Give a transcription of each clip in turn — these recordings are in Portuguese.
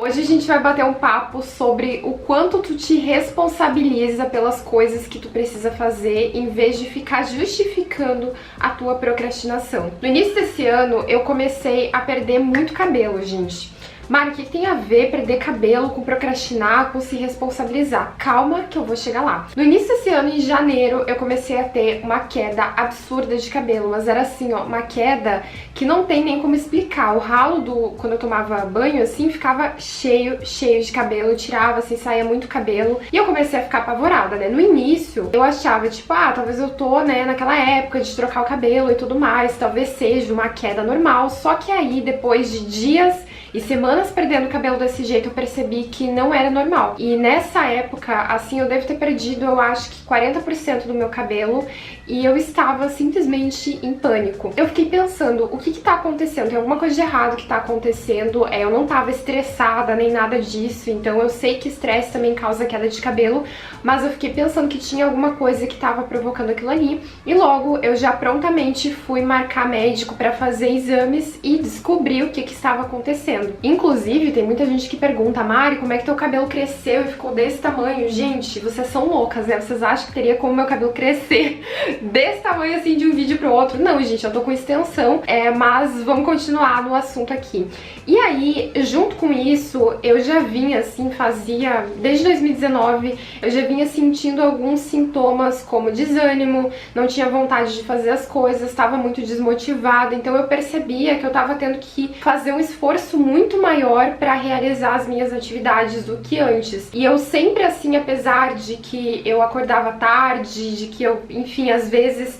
Hoje a gente vai bater um papo sobre o quanto tu te responsabiliza pelas coisas que tu precisa fazer em vez de ficar justificando a tua procrastinação. No início desse ano eu comecei a perder muito cabelo, gente. Mari, o que tem a ver perder cabelo com procrastinar, com se responsabilizar? Calma que eu vou chegar lá. No início desse ano, em janeiro, eu comecei a ter uma queda absurda de cabelo, mas era assim, ó, uma queda que não tem nem como explicar. O ralo quando eu tomava banho, assim, ficava cheio de cabelo, eu tirava, assim, saía muito cabelo, e eu comecei a ficar apavorada, né? No início, eu achava, tipo, talvez eu tô, né, naquela época de trocar o cabelo e tudo mais, talvez seja uma queda normal, só que aí, depois de dias e semanas perdendo cabelo desse jeito, eu percebi que não era normal. E nessa época, assim, eu devo ter perdido, eu acho que 40% do meu cabelo, e eu estava simplesmente em pânico. Eu fiquei pensando, o que tá acontecendo? Tem alguma coisa de errado que tá acontecendo? Eu não tava estressada nem nada disso, então eu sei que estresse também causa queda de cabelo, mas eu fiquei pensando que tinha alguma coisa que tava provocando aquilo ali, e logo eu já prontamente fui marcar médico pra fazer exames e descobri o que estava acontecendo. Inclusive, tem muita gente que pergunta, Mari, como é que teu cabelo cresceu e ficou desse tamanho? Gente, vocês são loucas, né? Vocês acham que teria como meu cabelo crescer desse tamanho assim de um vídeo pro outro? Não, gente, eu tô com extensão, mas vamos continuar no assunto aqui. E aí, junto com isso, eu já vinha assim, desde 2019, eu já vinha sentindo alguns sintomas como desânimo, não tinha vontade de fazer as coisas, estava muito desmotivada, então eu percebia que eu tava tendo que fazer um esforço muito maior para realizar as minhas atividades do que antes. E eu sempre assim, apesar de que eu acordava tarde, de que eu, enfim, às vezes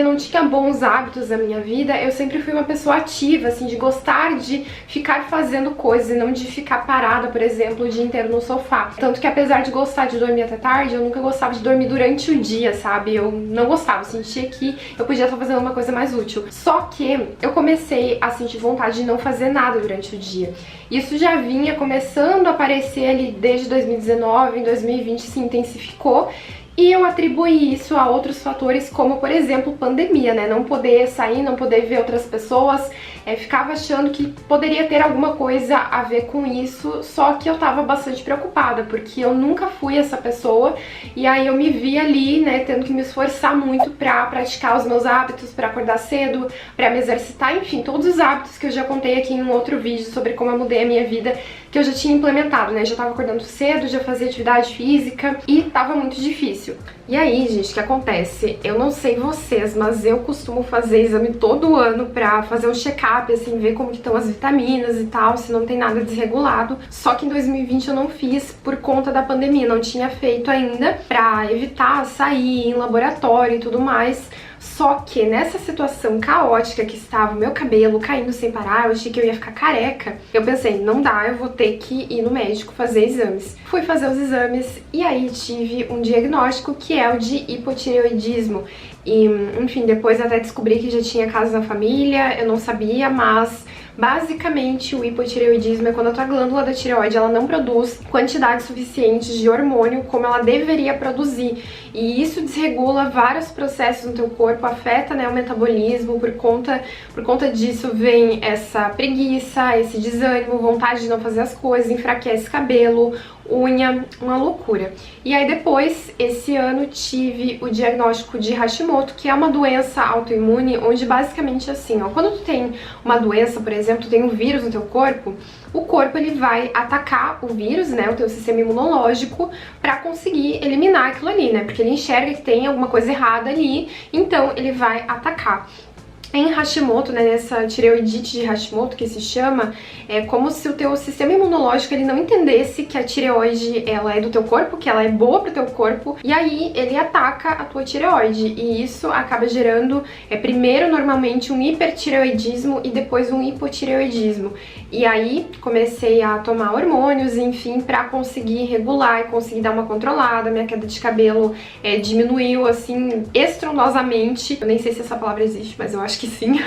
não tinha bons hábitos na minha vida, eu sempre fui uma pessoa ativa, assim, de gostar de ficar fazendo coisas e não de ficar parada, por exemplo, o dia inteiro no sofá. Tanto que apesar de gostar de dormir até tarde, eu nunca gostava de dormir durante o dia, sabe? Eu não gostava, eu sentia que eu podia estar fazendo uma coisa mais útil. Só que eu comecei a sentir vontade de não fazer nada durante o dia. Isso já vinha começando a aparecer ali desde 2019, em 2020 se intensificou. E eu atribuí isso a outros fatores, como, por exemplo, pandemia, né? Não poder sair, não poder ver outras pessoas, ficava achando que poderia ter alguma coisa a ver com isso, só que eu tava bastante preocupada, porque eu nunca fui essa pessoa, e aí eu me vi ali, né, tendo que me esforçar muito pra praticar os meus hábitos, pra acordar cedo, pra me exercitar, enfim, todos os hábitos que eu já contei aqui em um outro vídeo sobre como eu mudei a minha vida, que eu já tinha implementado, né? Já tava acordando cedo, já fazia atividade física e tava muito difícil. E aí, gente, o que acontece? Eu não sei vocês, mas eu costumo fazer exame todo ano pra fazer um check-up, assim, ver como que estão as vitaminas e tal, se não tem nada desregulado. Só que em 2020 eu não fiz por conta da pandemia, não tinha feito ainda pra evitar sair em laboratório e tudo mais. Só que nessa situação caótica que estava o meu cabelo caindo sem parar, eu achei que eu ia ficar careca. Eu pensei, não dá, eu vou ter que ir no médico fazer exames. Fui fazer os exames e aí tive um diagnóstico que é o de hipotireoidismo. E, enfim, depois até descobri que já tinha casos na família, eu não sabia, mas basicamente o hipotireoidismo é quando a tua glândula da tireoide ela não produz quantidade suficiente de hormônio como ela deveria produzir. E isso desregula vários processos no teu corpo, afeta, né, o metabolismo, por conta disso vem essa preguiça, esse desânimo, vontade de não fazer as coisas, enfraquece cabelo, unha, uma loucura. E aí depois, esse ano, tive o diagnóstico de Hashimoto, que é uma doença autoimune, onde basicamente assim, ó, quando tu tem uma doença, por exemplo, tu tem um vírus no teu corpo, o corpo ele vai atacar o vírus, né, o teu sistema imunológico, pra conseguir eliminar aquilo ali, né, porque ele enxerga que tem alguma coisa errada ali, então ele vai atacar. Em Hashimoto, né, nessa tireoidite de Hashimoto que se chama, é como se o teu sistema imunológico ele não entendesse que a tireoide ela é do teu corpo, que ela é boa pro teu corpo, e aí ele ataca a tua tireoide, e isso acaba gerando, primeiro normalmente um hipertireoidismo e depois um hipotireoidismo. E aí comecei a tomar hormônios, enfim, pra conseguir regular e conseguir dar uma controlada, minha queda de cabelo diminuiu, assim, estrondosamente, eu nem sei se essa palavra existe, mas eu acho que sim.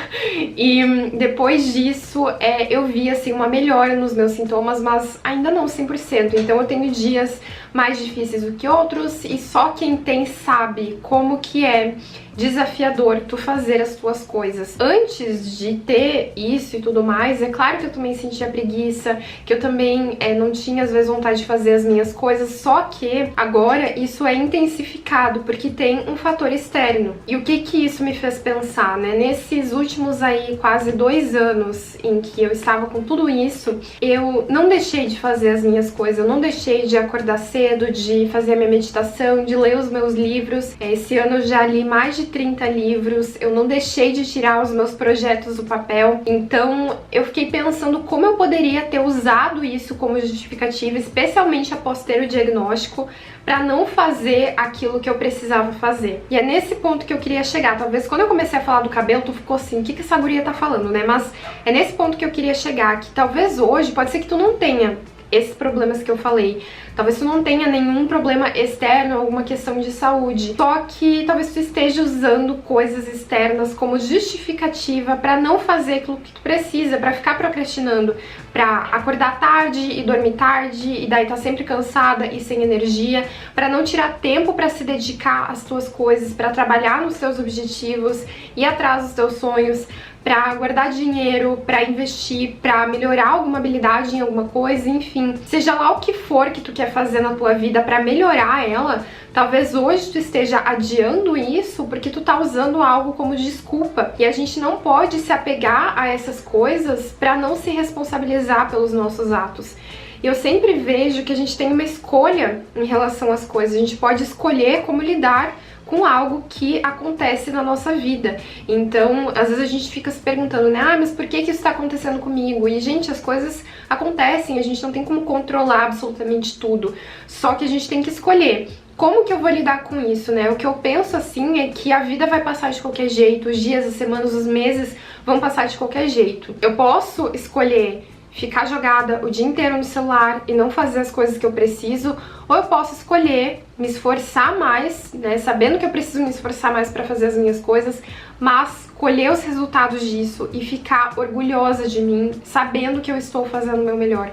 E depois disso, eu vi assim uma melhora nos meus sintomas, mas ainda não 100%. Então eu tenho dias mais difíceis do que outros e só quem tem sabe como que é desafiador tu fazer as tuas coisas. Antes de ter isso e tudo mais, é claro que eu também sentia preguiça, que eu também não tinha às vezes vontade de fazer as minhas coisas, só que agora isso é intensificado, porque tem um fator externo. E o que que isso me fez pensar, né? Nesses últimos aí quase 2 anos em que eu estava com tudo isso, eu não deixei de fazer as minhas coisas, eu não deixei de acordar cedo, de fazer a minha meditação, de ler os meus livros. Esse ano eu já li mais de 30 livros, eu não deixei de tirar os meus projetos do papel. Então eu fiquei pensando como eu poderia ter usado isso como justificativa, especialmente após ter o diagnóstico, para não fazer aquilo que eu precisava fazer. E é nesse ponto que eu queria chegar. Talvez quando eu comecei a falar do cabelo, tu ficou assim, o que essa guria tá falando, né? Mas é nesse ponto que eu queria chegar, que talvez hoje, pode ser que tu não tenha esses problemas que eu falei. Talvez tu não tenha nenhum problema externo, alguma questão de saúde. Só que talvez tu esteja usando coisas externas como justificativa para não fazer aquilo que tu precisa, para ficar procrastinando, para acordar tarde e dormir tarde e daí tá sempre cansada e sem energia, para não tirar tempo para se dedicar às tuas coisas, para trabalhar nos teus objetivos, ir atrás dos teus sonhos, para guardar dinheiro, para investir, para melhorar alguma habilidade em alguma coisa, enfim. Seja lá o que for que tu quer fazer na tua vida para melhorar ela, talvez hoje tu esteja adiando isso porque tu tá usando algo como desculpa. E a gente não pode se apegar a essas coisas para não se responsabilizar pelos nossos atos. Eu sempre vejo que a gente tem uma escolha em relação às coisas. A gente pode escolher como lidar com algo que acontece na nossa vida. Então, às vezes a gente fica se perguntando, né? Ah, mas por que isso tá acontecendo comigo? E, gente, as coisas acontecem, a gente não tem como controlar absolutamente tudo. Só que a gente tem que escolher. Como que eu vou lidar com isso, né? O que eu penso, assim, é que a vida vai passar de qualquer jeito, os dias, as semanas, os meses vão passar de qualquer jeito. Eu posso escolher ficar jogada o dia inteiro no celular e não fazer as coisas que eu preciso, ou eu posso escolher me esforçar mais, né, sabendo que eu preciso me esforçar mais para fazer as minhas coisas, mas colher os resultados disso e ficar orgulhosa de mim, sabendo que eu estou fazendo o meu melhor.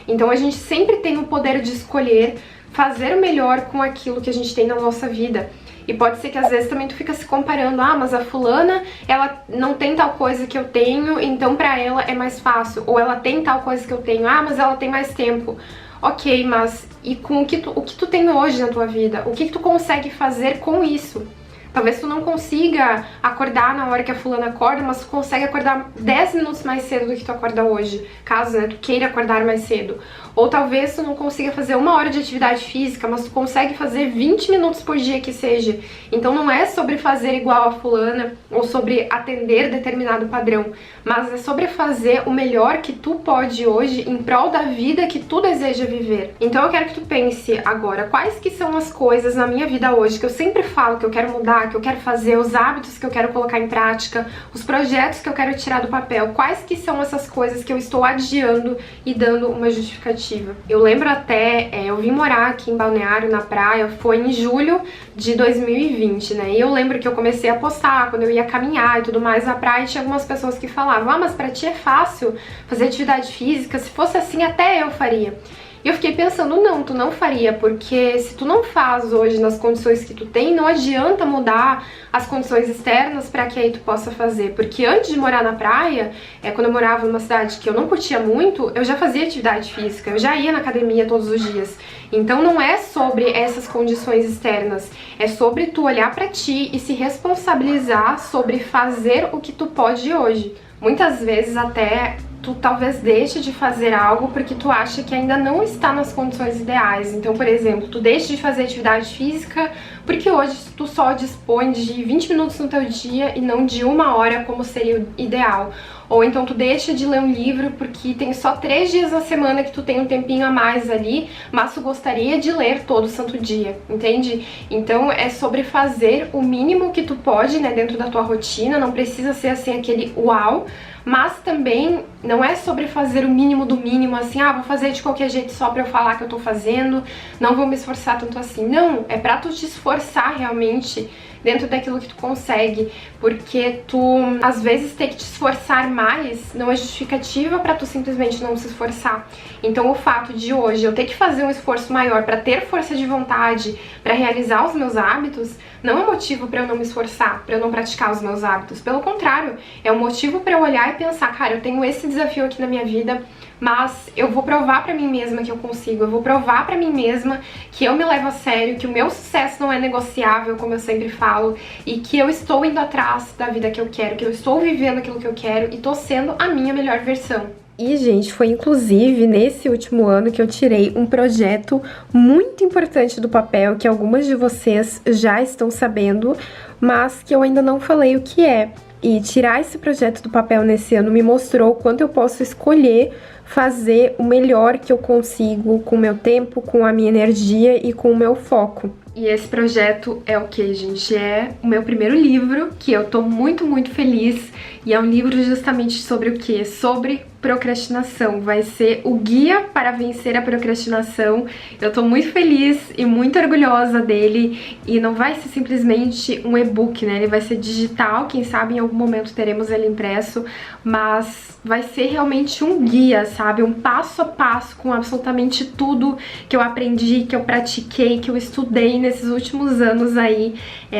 Então a gente sempre tem o poder de escolher fazer o melhor com aquilo que a gente tem na nossa vida. E pode ser que às vezes também tu fica se comparando, ah, mas a fulana, ela não tem tal coisa que eu tenho, então pra ela é mais fácil. Ou ela tem tal coisa que eu tenho, ah, mas ela tem mais tempo. Ok, mas e com o que tu tem hoje na tua vida? O que tu consegue fazer com isso? Talvez tu não consiga acordar na hora que a fulana acorda, mas tu consegue acordar 10 minutos mais cedo do que tu acorda hoje, caso, né, tu queira acordar mais cedo. Ou talvez tu não consiga fazer 1 hora de atividade física, mas tu consegue fazer 20 minutos por dia que seja. Então não é sobre fazer igual a fulana ou sobre atender determinado padrão, mas é sobre fazer o melhor que tu pode hoje em prol da vida que tu deseja viver. Então eu quero que tu pense agora, quais que são as coisas na minha vida hoje que eu sempre falo que eu quero mudar, que eu quero fazer, os hábitos que eu quero colocar em prática, os projetos que eu quero tirar do papel, quais que são essas coisas que eu estou adiando e dando uma justificativa. Eu lembro até, eu vim morar aqui em Balneário, na praia, foi em julho de 2020, né? E eu lembro que eu comecei a postar quando eu ia caminhar e tudo mais na praia, e tinha algumas pessoas que falavam, ah, mas pra ti é fácil fazer atividade física, se fosse assim até eu faria. E eu fiquei pensando, não, tu não faria, porque se tu não faz hoje nas condições que tu tem, não adianta mudar as condições externas para que aí tu possa fazer. Porque antes de morar na praia, quando eu morava numa cidade que eu não curtia muito, eu já fazia atividade física, eu já ia na academia todos os dias. Então não é sobre essas condições externas, é sobre tu olhar para ti e se responsabilizar sobre fazer o que tu pode hoje. Muitas vezes até tu talvez deixe de fazer algo porque tu acha que ainda não está nas condições ideais. Então, por exemplo, tu deixa de fazer atividade física porque hoje tu só dispõe de 20 minutos no teu dia e não de 1 hora como seria o ideal. Ou então tu deixa de ler um livro porque tem só 3 dias na semana que tu tem um tempinho a mais ali, mas tu gostaria de ler todo santo dia, entende? Então é sobre fazer o mínimo que tu pode, né, dentro da tua rotina, não precisa ser assim aquele uau, mas também não é sobre fazer o mínimo do mínimo, assim, ah, vou fazer de qualquer jeito só pra eu falar que eu tô fazendo, não vou me esforçar tanto assim. Não, é pra tu te esforçar realmente dentro daquilo que tu consegue, porque tu, às vezes, ter que te esforçar mais não é justificativa pra tu simplesmente não se esforçar. Então o fato de hoje eu ter que fazer um esforço maior pra ter força de vontade, pra realizar os meus hábitos, não é motivo pra eu não me esforçar, pra eu não praticar os meus hábitos. Pelo contrário, é um motivo pra eu olhar e pensar, cara, eu tenho esse desafio aqui na minha vida, mas eu vou provar pra mim mesma que eu consigo, eu vou provar pra mim mesma que eu me levo a sério, que o meu sucesso não é negociável, como eu sempre falo, e que eu estou indo atrás da vida que eu quero, que eu estou vivendo aquilo que eu quero e tô sendo a minha melhor versão. E, gente, foi inclusive nesse último ano que eu tirei um projeto muito importante do papel, que algumas de vocês já estão sabendo, mas que eu ainda não falei o que é. E tirar esse projeto do papel nesse ano me mostrou o quanto eu posso escolher fazer o melhor que eu consigo com o meu tempo, com a minha energia e com o meu foco. E esse projeto é o que, gente? É o meu primeiro livro, que eu tô muito, muito feliz. E é um livro justamente sobre o quê? Sobre procrastinação. Vai ser o guia para vencer a procrastinação. Eu tô muito feliz e muito orgulhosa dele. E não vai ser simplesmente um e-book, né? Ele vai ser digital, quem sabe em algum momento teremos ele impresso. Mas vai ser realmente um guia, sabe? Um passo a passo com absolutamente tudo que eu aprendi, que eu pratiquei, que eu estudei nesses últimos anos aí,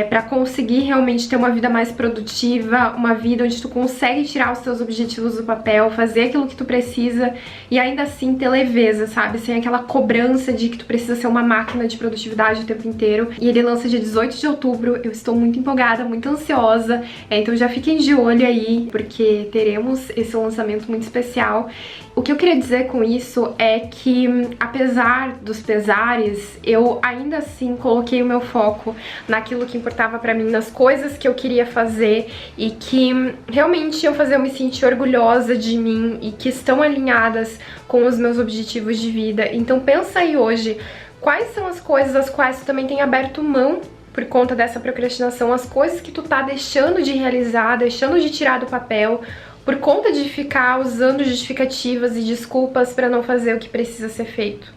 para conseguir realmente ter uma vida mais produtiva, uma vida onde tu consegue tirar os teus objetivos do papel, fazer aquilo que tu precisa e ainda assim ter leveza, sabe? Sem aquela cobrança de que tu precisa ser uma máquina de produtividade o tempo inteiro. E ele lança dia 18 de outubro, eu estou muito empolgada, muito ansiosa, então já fiquem de olho aí, porque teremos esse lançamento muito especial. O que eu queria dizer com isso é que, apesar dos pesares, eu ainda assim coloquei o meu foco naquilo que importava pra mim, nas coisas que eu queria fazer e que realmente eu me sentir orgulhosa de mim e que estão alinhadas com os meus objetivos de vida. Então pensa aí hoje, quais são as coisas das quais tu também tem aberto mão por conta dessa procrastinação, as coisas que tu tá deixando de realizar, deixando de tirar do papel, por conta de ficar usando justificativas e desculpas para não fazer o que precisa ser feito.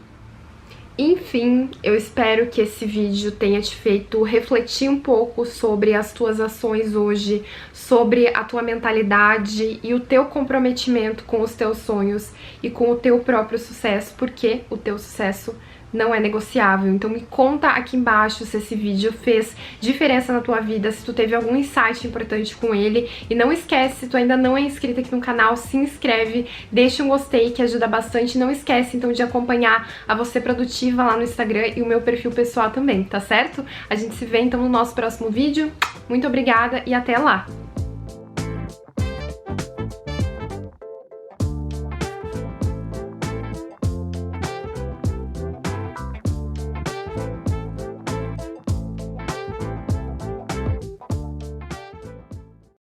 Enfim, eu espero que esse vídeo tenha te feito refletir um pouco sobre as tuas ações hoje, sobre a tua mentalidade e o teu comprometimento com os teus sonhos e com o teu próprio sucesso, porque o teu sucesso não é negociável. Então me conta aqui embaixo se esse vídeo fez diferença na tua vida, se tu teve algum insight importante com ele. E não esquece, se tu ainda não é inscrito aqui no canal, se inscreve, deixa um gostei que ajuda bastante. Não esquece então de acompanhar a Você Produtiva lá no Instagram e o meu perfil pessoal também, tá certo? A gente se vê então no nosso próximo vídeo. Muito obrigada e até lá!